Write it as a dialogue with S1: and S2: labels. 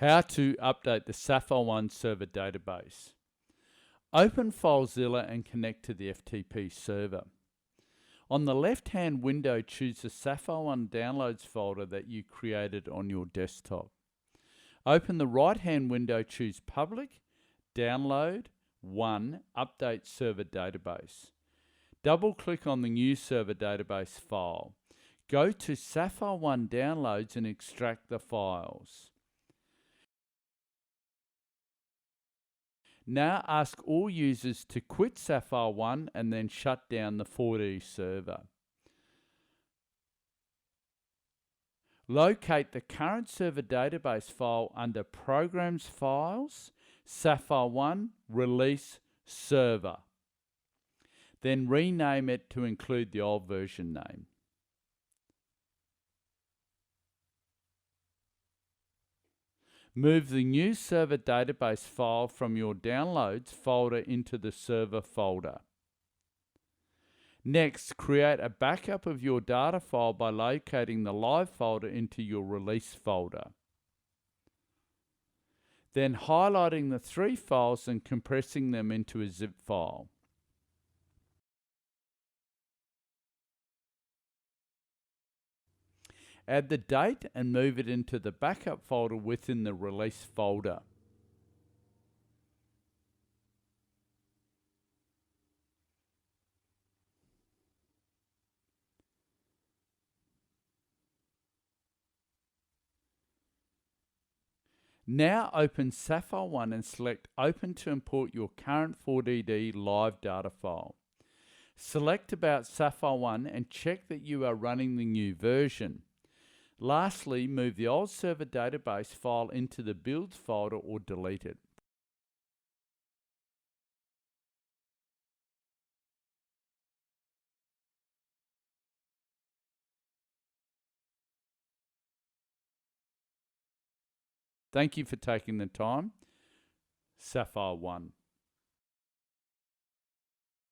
S1: How to update the SapphireOne server database. Open Filezilla and connect to the FTP server. On the left-hand window, choose the SapphireOne downloads folder that you created on your desktop. Open the right-hand window, choose Public, Download, 1, Update Server Database. Double-click on the new server database file. Go to SapphireOne Downloads and extract the files. Now ask all users to quit SapphireOne and then shut down the 4D server. Locate the current server database file under Programs Files, SapphireOne Release Server. Then rename it to include the old version name. Move the new server database file from your Downloads folder into the server folder. Next, create a backup of your data file by locating the live folder into your Release folder. Then highlighting the 3 files and compressing them into a zip file. Add the date and move it into the backup folder within the Release folder. Now open SapphireOne and select Open to import your current 4DD live data file. Select About SapphireOne and check that you are running the new version. Lastly, move the old server database file into the Builds folder or delete it. Thank you for taking the time. SapphireOne.